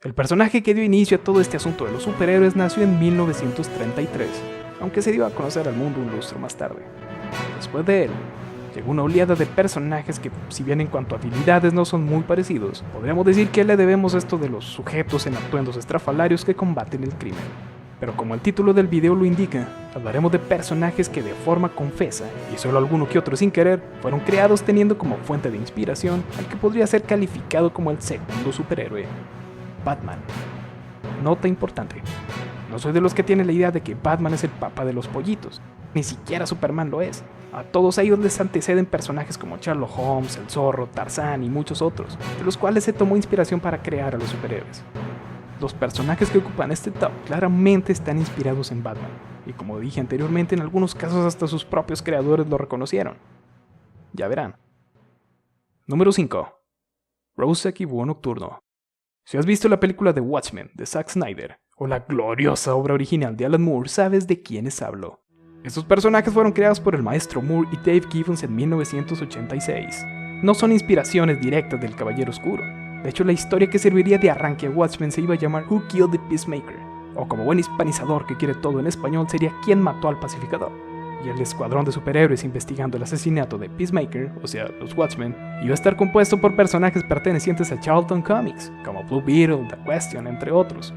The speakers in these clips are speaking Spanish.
El personaje que dio inicio a todo este asunto de los superhéroes nació en 1933, aunque se dio a conocer al mundo un lustro más tarde. Después de él, llegó una oleada de personajes que, si bien en cuanto a habilidades no son muy parecidos, podríamos decir que le debemos esto de los sujetos en atuendos estrafalarios que combaten el crimen. Pero como el título del video lo indica, hablaremos de personajes que de forma confesa, y solo alguno que otro sin querer, fueron creados teniendo como fuente de inspiración al que podría ser calificado como el segundo superhéroe, Batman. Nota importante: no soy de los que tienen la idea de que Batman es el papá de los pollitos, ni siquiera Superman lo es. A todos ellos les anteceden personajes como Sherlock Holmes, el Zorro, Tarzán y muchos otros, de los cuales se tomó inspiración para crear a los superhéroes. Los personajes que ocupan este top claramente están inspirados en Batman, y como dije anteriormente, en algunos casos hasta sus propios creadores lo reconocieron. Ya verán. Número 5. Rorschach y Búho Nocturno. Si has visto la película The Watchmen de Zack Snyder, o la gloriosa obra original de Alan Moore, sabes de quiénes hablo. Estos personajes fueron creados por el maestro Moore y Dave Gibbons en 1986. No son inspiraciones directas del Caballero Oscuro. De hecho, la historia que serviría de arranque a Watchmen se iba a llamar Who Killed the Peacemaker, o como buen hispanizador que quiere todo en español sería ¿Quién mató al pacificador? Y el escuadrón de superhéroes investigando el asesinato de Peacemaker, o sea, los Watchmen, iba a estar compuesto por personajes pertenecientes a Charlton Comics, como Blue Beetle, The Question, entre otros.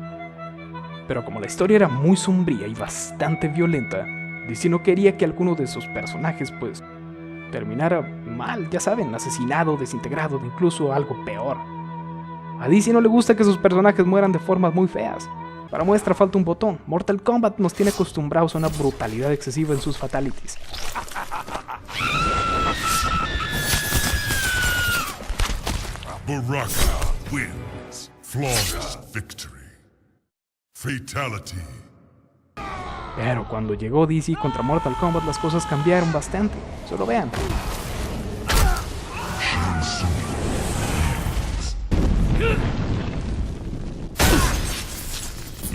Pero como la historia era muy sombría y bastante violenta, DC no quería que alguno de sus personajes, pues, terminara mal, ya saben, asesinado, desintegrado, incluso algo peor. A DC no le gusta que sus personajes mueran de formas muy feas. Para muestra falta un botón. Mortal Kombat nos tiene acostumbrados a una brutalidad excesiva en sus fatalities. Baraka wins. Flawless victory. Fatality. Pero cuando llegó DC contra Mortal Kombat las cosas cambiaron bastante. Solo vean.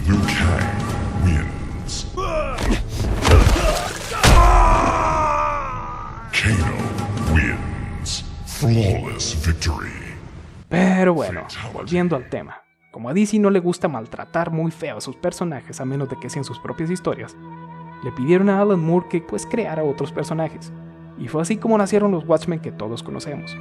Liu Kang wins. Kano wins. Flawless victory. Pero bueno, volviendo al tema. Como a DC no le gusta maltratar muy feo a sus personajes a menos de que sean sus propias historias, le pidieron a Alan Moore que pues creara otros personajes. Y fue así como nacieron los Watchmen que todos conocemos.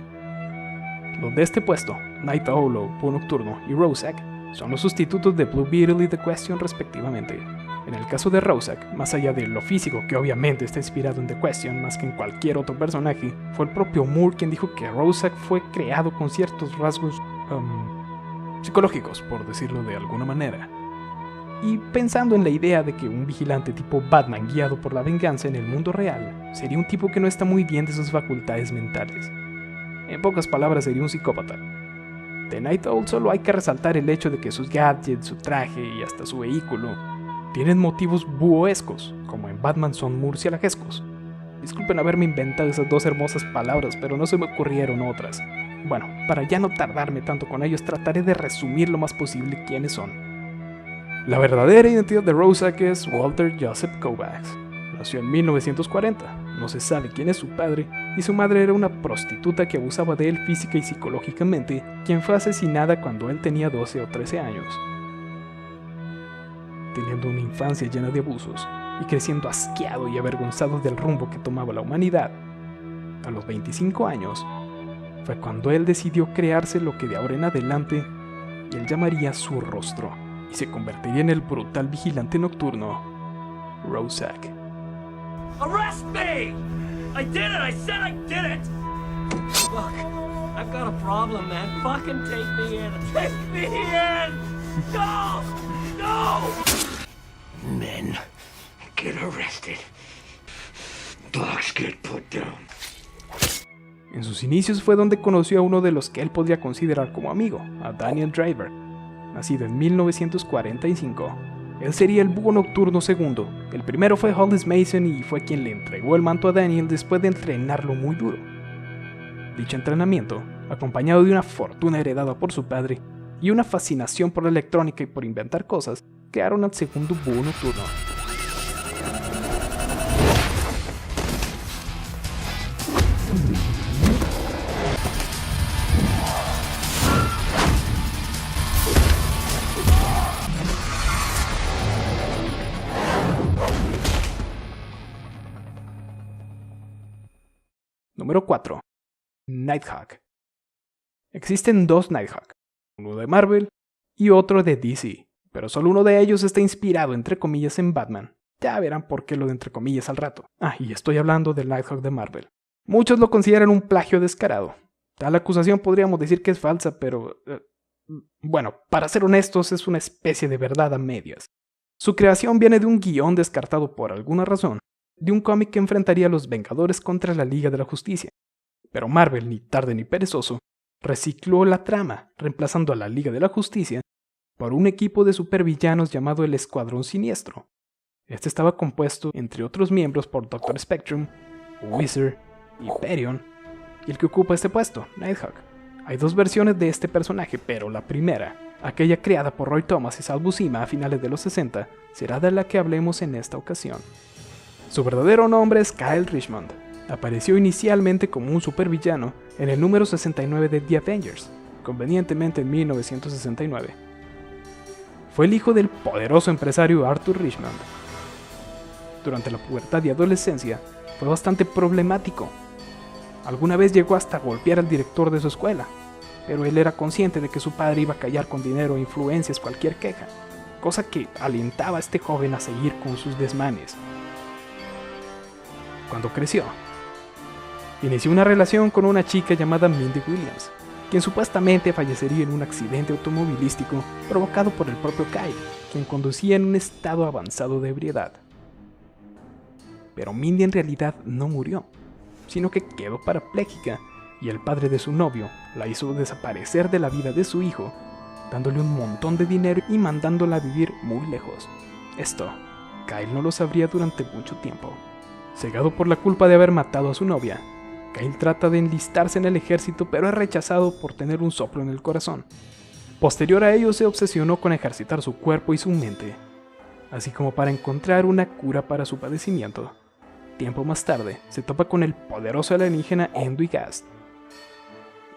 Los de este puesto, Night Owl o Búho Nocturno y Rorschach, son los sustitutos de Blue Beetle y The Question respectivamente. En el caso de Rorschach, más allá de lo físico que obviamente está inspirado en The Question más que en cualquier otro personaje, fue el propio Moore quien dijo que Rorschach fue creado con ciertos rasgos psicológicos, por decirlo de alguna manera. Y pensando en la idea de que un vigilante tipo Batman guiado por la venganza en el mundo real sería un tipo que no está muy bien de sus facultades mentales. En pocas palabras, sería un psicópata. De Night Owl solo hay que resaltar el hecho de que sus gadgets, su traje y hasta su vehículo tienen motivos búhoescos, como en Batman son murcielagescos. Disculpen haberme inventado esas dos hermosas palabras, pero no se me ocurrieron otras. Bueno, para ya no tardarme tanto con ellos, trataré de resumir lo más posible quiénes son. La verdadera identidad de Rorschach es Walter Joseph Kovacs. Nació en 1940, no se sabe quién es su padre, y su madre era una prostituta que abusaba de él física y psicológicamente, quien fue asesinada cuando él tenía 12 o 13 años. Teniendo una infancia llena de abusos, y creciendo asqueado y avergonzado del rumbo que tomaba la humanidad, a los 25 años, fue cuando él decidió crearse lo que de ahora en adelante él llamaría su rostro, y se convertiría en el brutal vigilante nocturno, Rorschach. Arrest me! I did it! I said I did it! Look, I've got a problem, man. Fucking take me in. Take me in! No! No! Men get arrested. Dogs get put down. En sus inicios fue donde conoció a uno de los que él podría considerar como amigo, a Daniel Driver. Nacido en 1945, él sería el Búho Nocturno segundo. El primero fue Hollis Mason y fue quien le entregó el manto a Daniel después de entrenarlo muy duro. Dicho entrenamiento, acompañado de una fortuna heredada por su padre y una fascinación por la electrónica y por inventar cosas, crearon al segundo Búho Nocturno. Número 4. Nighthawk. Existen dos Nighthawk, uno de Marvel y otro de DC, pero solo uno de ellos está inspirado entre comillas en Batman. Ya verán por qué lo de entre comillas al rato. Y estoy hablando del Nighthawk de Marvel. Muchos lo consideran un plagio descarado. Tal acusación podríamos decir que es falsa, pero... bueno, para ser honestos, es una especie de verdad a medias. Su creación viene de un guión descartado por alguna razón, de un cómic que enfrentaría a los Vengadores contra la Liga de la Justicia. Pero Marvel, ni tarde ni perezoso, recicló la trama, reemplazando a la Liga de la Justicia por un equipo de supervillanos llamado el Escuadrón Siniestro. Este estaba compuesto, entre otros miembros, por Dr. Spectrum, Wizard, Hyperion, y el que ocupa este puesto, Nighthawk. Hay dos versiones de este personaje, pero la primera, aquella creada por Roy Thomas y Sal Buscema a finales de los 60, será de la que hablemos en esta ocasión. Su verdadero nombre es Kyle Richmond. Apareció inicialmente como un supervillano en el número 69 de The Avengers, convenientemente en 1969. Fue el hijo del poderoso empresario Arthur Richmond. Durante la pubertad y adolescencia fue bastante problemático. Alguna vez llegó hasta golpear al director de su escuela, pero él era consciente de que su padre iba a callar con dinero e influencias cualquier queja, cosa que alentaba a este joven a seguir con sus desmanes. Cuando creció, inició una relación con una chica llamada Mindy Williams, quien supuestamente fallecería en un accidente automovilístico provocado por el propio Kyle, quien conducía en un estado avanzado de ebriedad. Pero Mindy en realidad no murió, sino que quedó parapléjica y el padre de su novio la hizo desaparecer de la vida de su hijo, dándole un montón de dinero y mandándola a vivir muy lejos. Esto, Kyle no lo sabría durante mucho tiempo. Cegado por la culpa de haber matado a su novia, Kyle trata de enlistarse en el ejército, pero es rechazado por tener un soplo en el corazón. Posterior a ello se obsesionó con ejercitar su cuerpo y su mente, así como para encontrar una cura para su padecimiento. Tiempo más tarde, se topa con el poderoso alienígena Endwigast,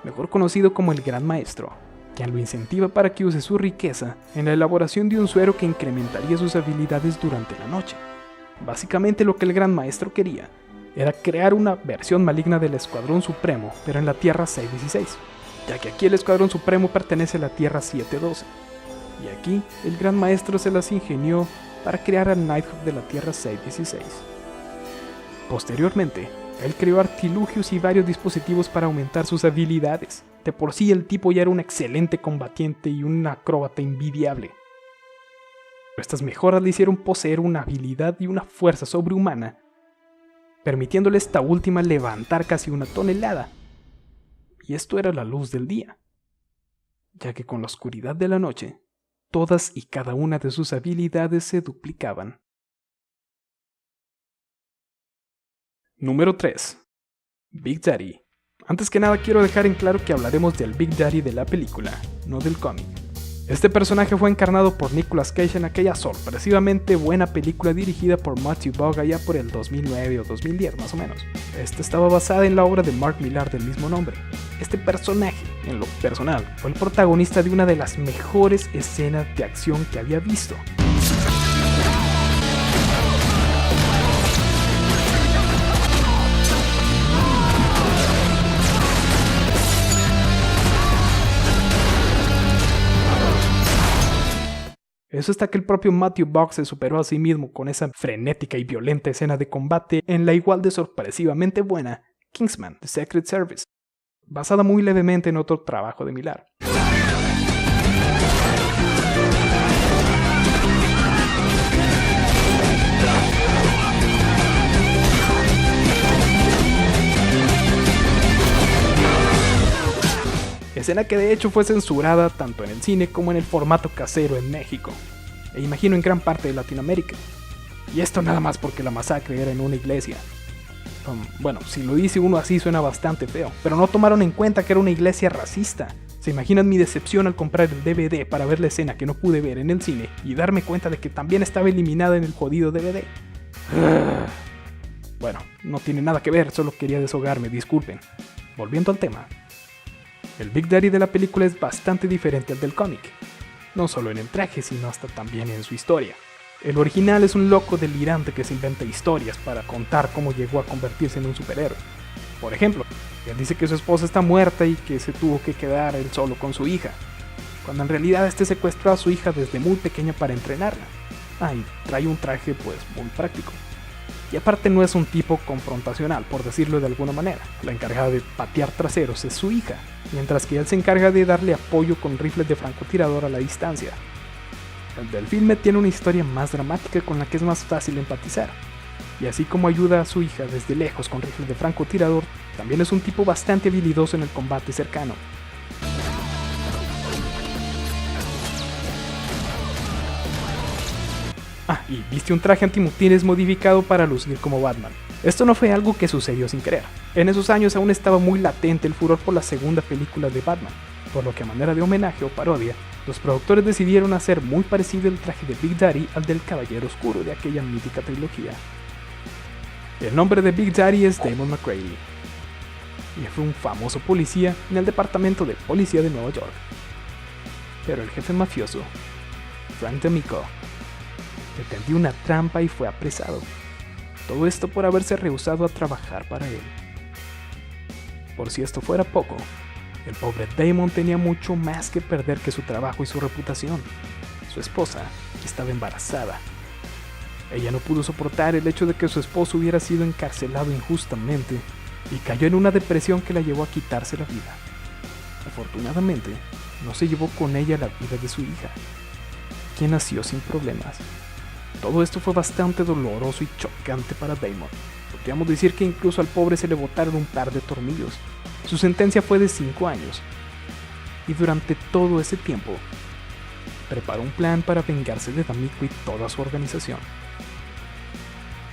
mejor conocido como el Gran Maestro, quien lo incentiva para que use su riqueza en la elaboración de un suero que incrementaría sus habilidades durante la noche. Básicamente lo que el Gran Maestro quería era crear una versión maligna del Escuadrón Supremo, pero en la Tierra 616, ya que aquí el Escuadrón Supremo pertenece a la Tierra 712, y aquí el Gran Maestro se las ingenió para crear al Nighthawk de la Tierra 616. Posteriormente, él creó artilugios y varios dispositivos para aumentar sus habilidades. De por sí el tipo ya era un excelente combatiente y un acróbata envidiable. Pero estas mejoras le hicieron poseer una habilidad y una fuerza sobrehumana, permitiéndole esta última levantar casi 1 tonelada. Y esto era la luz del día, ya que con la oscuridad de la noche, todas y cada una de sus habilidades se duplicaban. Número 3. Big Daddy. Antes que nada quiero dejar en claro que hablaremos del Big Daddy de la película, no del cómic. Este personaje fue encarnado por Nicolas Cage en aquella sorpresivamente buena película dirigida por Matthew Vaughn allá por el 2009 o 2010 más o menos. Esta estaba basada en la obra de Mark Millar del mismo nombre. Este personaje, en lo personal, fue el protagonista de una de las mejores escenas de acción que había visto. Eso hasta que el propio Matthew Vaughn se superó a sí mismo con esa frenética y violenta escena de combate en la igual de sorpresivamente buena Kingsman: The Secret Service, basada muy levemente en otro trabajo de Millar. Escena que de hecho fue censurada tanto en el cine como en el formato casero en México, e imagino en gran parte de Latinoamérica. Y esto nada más porque la masacre era en una iglesia. Bueno, si lo dice uno así suena bastante feo, pero no tomaron en cuenta que era una iglesia racista. ¿Se imaginan mi decepción al comprar el DVD para ver la escena que no pude ver en el cine y darme cuenta de que también estaba eliminada en el jodido DVD? Bueno, no tiene nada que ver, solo quería deshogarme, disculpen. Volviendo al tema. El Big Daddy de la película es bastante diferente al del cómic, no solo en el traje, sino hasta también en su historia. El original es un loco delirante que se inventa historias para contar cómo llegó a convertirse en un superhéroe. Por ejemplo, él dice que su esposa está muerta y que se tuvo que quedar él solo con su hija, cuando en realidad este secuestró a su hija desde muy pequeña para entrenarla. Y trae un traje pues muy práctico. Y aparte no es un tipo confrontacional, por decirlo de alguna manera. La encargada de patear traseros es su hija, mientras que él se encarga de darle apoyo con rifles de francotirador a la distancia. El del filme tiene una historia más dramática con la que es más fácil empatizar. Y así como ayuda a su hija desde lejos con rifles de francotirador, también es un tipo bastante habilidoso en el combate cercano. Y viste un traje antimotines modificado para lucir como Batman. Esto no fue algo que sucedió sin querer. En esos años aún estaba muy latente el furor por la segunda película de Batman, por lo que a manera de homenaje o parodia, los productores decidieron hacer muy parecido el traje de Big Daddy al del Caballero Oscuro de aquella mítica trilogía. El nombre de Big Daddy es Damon McCready, y fue un famoso policía en el departamento de policía de Nueva York. Pero el jefe mafioso, Frank D'Amico, le tendió una trampa y fue apresado. Todo esto por haberse rehusado a trabajar para él. Por si esto fuera poco, el pobre Damon tenía mucho más que perder que su trabajo y su reputación. Su esposa estaba embarazada. Ella no pudo soportar el hecho de que su esposo hubiera sido encarcelado injustamente y cayó en una depresión que la llevó a quitarse la vida. Afortunadamente, no se llevó con ella la vida de su hija, quien nació sin problemas. Todo esto fue bastante doloroso y chocante para Damon. Podríamos decir que incluso al pobre se le botaron un par de tornillos. Su sentencia fue de 5 años. Y durante todo ese tiempo, preparó un plan para vengarse de D'Amico y toda su organización.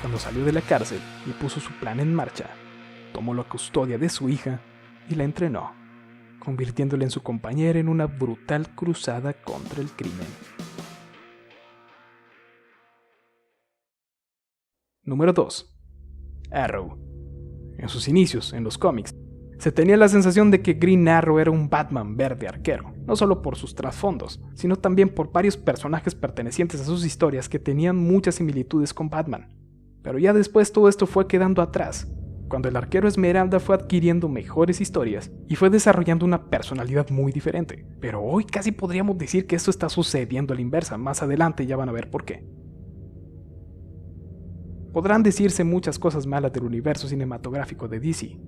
Cuando salió de la cárcel y puso su plan en marcha, tomó la custodia de su hija y la entrenó, convirtiéndola en su compañera en una brutal cruzada contra el crimen. Número 2. Arrow. En sus inicios, en los cómics, se tenía la sensación de que Green Arrow era un Batman verde arquero, no solo por sus trasfondos, sino también por varios personajes pertenecientes a sus historias que tenían muchas similitudes con Batman. Pero ya después todo esto fue quedando atrás, cuando el arquero Esmeralda fue adquiriendo mejores historias y fue desarrollando una personalidad muy diferente. Pero hoy casi podríamos decir que esto está sucediendo a la inversa, más adelante ya van a ver por qué. Podrán decirse muchas cosas malas del universo cinematográfico de DC.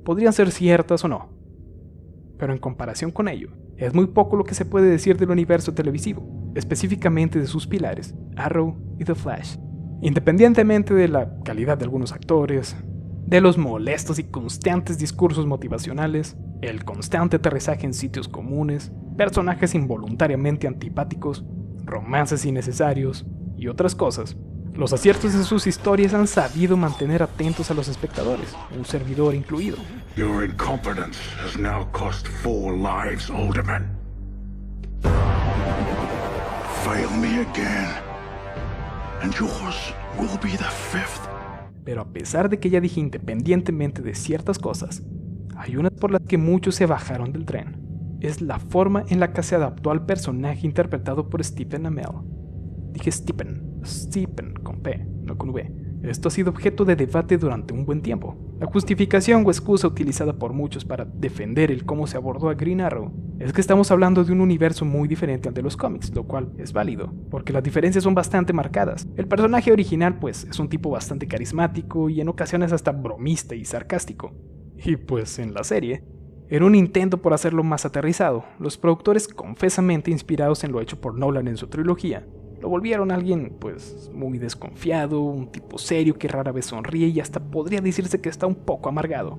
Podrían ser ciertas o no. Pero en comparación con ello, es muy poco lo que se puede decir del universo televisivo, específicamente de sus pilares, Arrow y The Flash. Independientemente de la calidad de algunos actores, de los molestos y constantes discursos motivacionales, el constante aterrizaje en sitios comunes, personajes involuntariamente antipáticos, romances innecesarios y otras cosas, los aciertos de sus historias han sabido mantener atentos a los espectadores, un servidor incluido. Your incompetence has now cost 4 lives, Alderman. Fail me again, and yours will be the 5th. Pero a pesar de que ya dije independientemente de ciertas cosas, hay unas por las que muchos se bajaron del tren. Es la forma en la que se adaptó al personaje interpretado por Stephen Amell. Dije Stephen con P, no con V. Esto ha sido objeto de debate durante un buen tiempo. La justificación o excusa utilizada por muchos para defender el cómo se abordó a Green Arrow es que estamos hablando de un universo muy diferente al de los cómics, lo cual es válido, porque las diferencias son bastante marcadas. El personaje original pues es un tipo bastante carismático y en ocasiones hasta bromista y sarcástico. Y pues en la serie, era un intento por hacerlo más aterrizado. Los productores, confesamente inspirados en lo hecho por Nolan en su trilogía, lo volvieron alguien pues muy desconfiado, un tipo serio que rara vez sonríe y hasta podría decirse que está un poco amargado.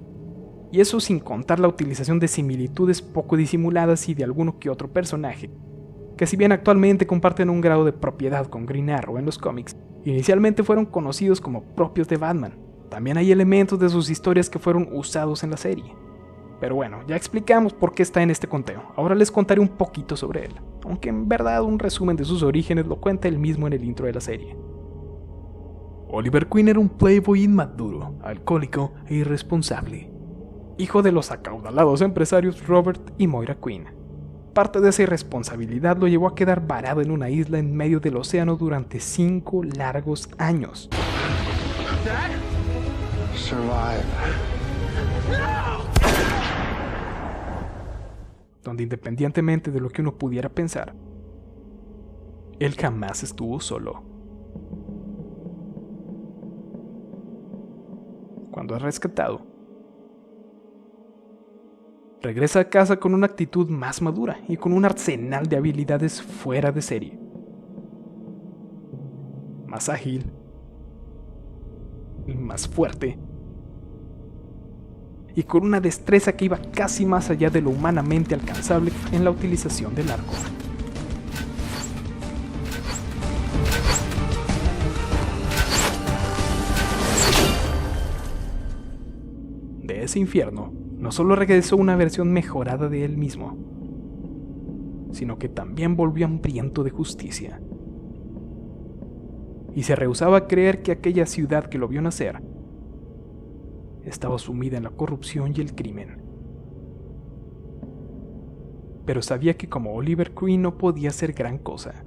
Y eso sin contar la utilización de similitudes poco disimuladas y de alguno que otro personaje, que si bien actualmente comparten un grado de propiedad con Green Arrow en los cómics, inicialmente fueron conocidos como propios de Batman. También hay elementos de sus historias que fueron usados en la serie. Pero bueno, ya explicamos por qué está en este conteo, ahora les contaré un poquito sobre él, aunque en verdad un resumen de sus orígenes lo cuenta él mismo en el intro de la serie. Oliver Queen era un playboy inmaduro, alcohólico e irresponsable, hijo de los acaudalados empresarios Robert y Moira Queen. Parte de esa irresponsabilidad lo llevó a quedar varado en una isla en medio del océano durante 5 largos años. Survive. Donde independientemente de lo que uno pudiera pensar, él jamás estuvo solo. Cuando es rescatado, regresa a casa con una actitud más madura y con un arsenal de habilidades fuera de serie. Más ágil, más fuerte, y con una destreza que iba casi más allá de lo humanamente alcanzable en la utilización del arco. De ese infierno, no solo regresó una versión mejorada de él mismo, sino que también volvió hambriento de justicia. Y se rehusaba a creer que aquella ciudad que lo vio nacer estaba sumida en la corrupción y el crimen. Pero sabía que como Oliver Queen no podía hacer gran cosa.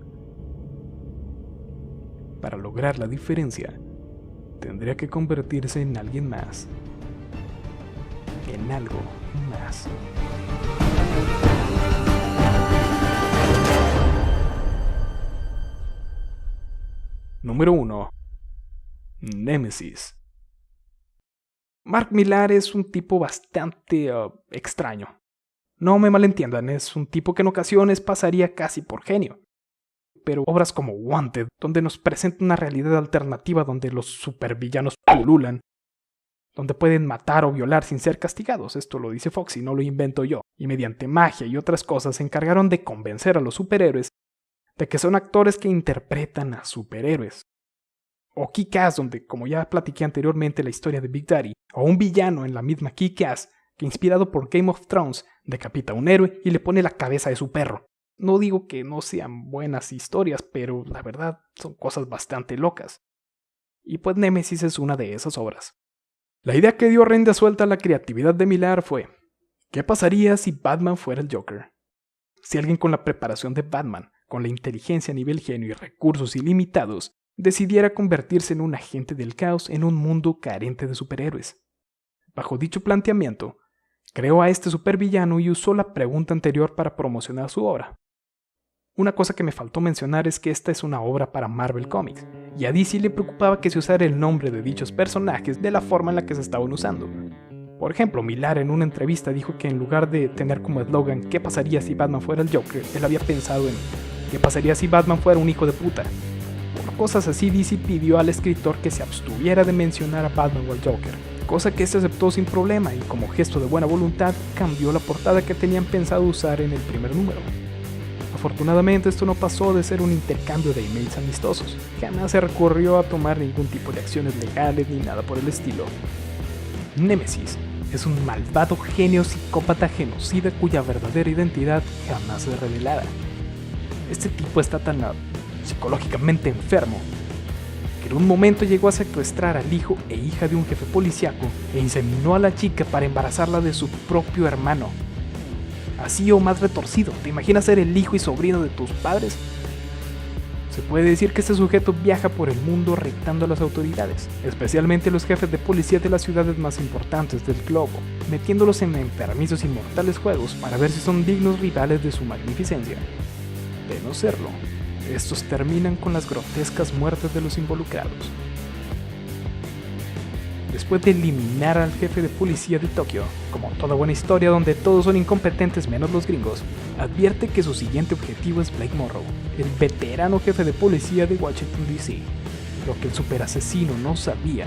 Para lograr la diferencia, tendría que convertirse en alguien más. En algo más. Número 1. Némesis. Mark Millar es un tipo bastante extraño. No me malentiendan, es un tipo que en ocasiones pasaría casi por genio. Pero obras como Wanted, donde nos presenta una realidad alternativa donde los supervillanos pululan, donde pueden matar o violar sin ser castigados, esto lo dice Foxy, no lo invento yo, y mediante magia y otras cosas se encargaron de convencer a los superhéroes de que son actores que interpretan a superhéroes. O Kick-Ass, donde, como ya platiqué anteriormente la historia de Big Daddy, o un villano en la misma Kick-Ass, que inspirado por Game of Thrones, decapita a un héroe y le pone la cabeza de su perro. No digo que no sean buenas historias, pero la verdad son cosas bastante locas. Y pues Némesis es una de esas obras. La idea que dio rienda suelta a la creatividad de Millar fue: ¿qué pasaría si Batman fuera el Joker? Si alguien con la preparación de Batman, con la inteligencia a nivel genio y recursos ilimitados, decidiera convertirse en un agente del caos en un mundo carente de superhéroes. Bajo dicho planteamiento, creó a este supervillano y usó la pregunta anterior para promocionar su obra. Una cosa que me faltó mencionar es que esta es una obra para Marvel Comics, y a DC le preocupaba que se usara el nombre de dichos personajes de la forma en la que se estaban usando. Por ejemplo, Millar en una entrevista dijo que en lugar de tener como eslogan ¿qué pasaría si Batman fuera el Joker?, él había pensado en ¿qué pasaría si Batman fuera un hijo de puta? Por cosas así, DC pidió al escritor que se abstuviera de mencionar a Batman o al Joker, cosa que este aceptó sin problema y como gesto de buena voluntad cambió la portada que tenían pensado usar en el primer número. Afortunadamente esto no pasó de ser un intercambio de emails amistosos, jamás se recurrió a tomar ningún tipo de acciones legales ni nada por el estilo. Némesis es un malvado genio psicópata genocida cuya verdadera identidad jamás es revelada. Este tipo está tan psicológicamente enfermo que en un momento llegó a secuestrar al hijo e hija de un jefe policíaco e inseminó a la chica para embarazarla de su propio hermano. Así o más retorcido, ¿te imaginas ser el hijo y sobrino de tus padres? Se puede decir que este sujeto viaja por el mundo retando a las autoridades, especialmente los jefes de policía de las ciudades más importantes del globo, metiéndolos en enfermizos y mortales juegos para ver si son dignos rivales de su magnificencia. De no serlo, estos terminan con las grotescas muertes de los involucrados. Después de eliminar al jefe de policía de Tokio, como toda buena historia donde todos son incompetentes menos los gringos, advierte que su siguiente objetivo es Blake Morrow, el veterano jefe de policía de Washington DC. Lo que el superasesino no sabía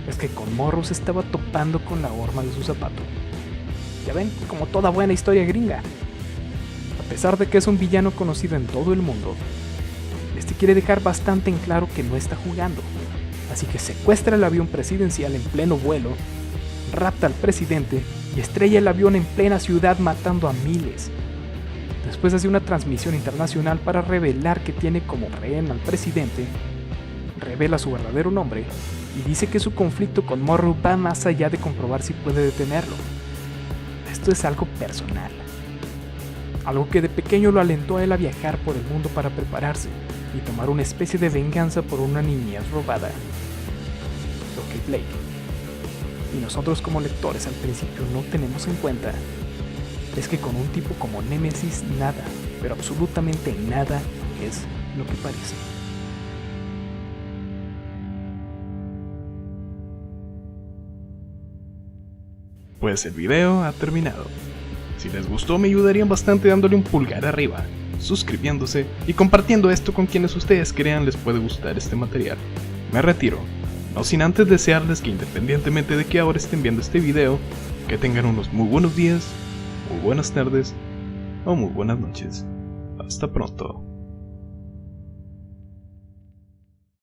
es que con Morrow se estaba topando con la horma de su zapato. Ya ven, como toda buena historia gringa. A pesar de que es un villano conocido en todo el mundo, este quiere dejar bastante en claro que no está jugando. Así que secuestra el avión presidencial en pleno vuelo, rapta al presidente y estrella el avión en plena ciudad matando a miles. Después hace una transmisión internacional para revelar que tiene como rehén al presidente, revela su verdadero nombre y dice que su conflicto con Morrow va más allá de comprobar si puede detenerlo. Esto es algo personal. Algo que de pequeño lo alentó a él a viajar por el mundo para prepararse y tomar una especie de venganza por una niñez robada. Lo que Blake y nosotros como lectores al principio no tenemos en cuenta es que con un tipo como Némesis nada, pero absolutamente nada es lo que parece. Pues el video ha terminado. Si les gustó me ayudarían bastante dándole un pulgar arriba, suscribiéndose y compartiendo esto con quienes ustedes crean les puede gustar este material. Me retiro, no sin antes desearles que independientemente de que ahora estén viendo este video, que tengan unos muy buenos días, muy buenas tardes o muy buenas noches. Hasta pronto.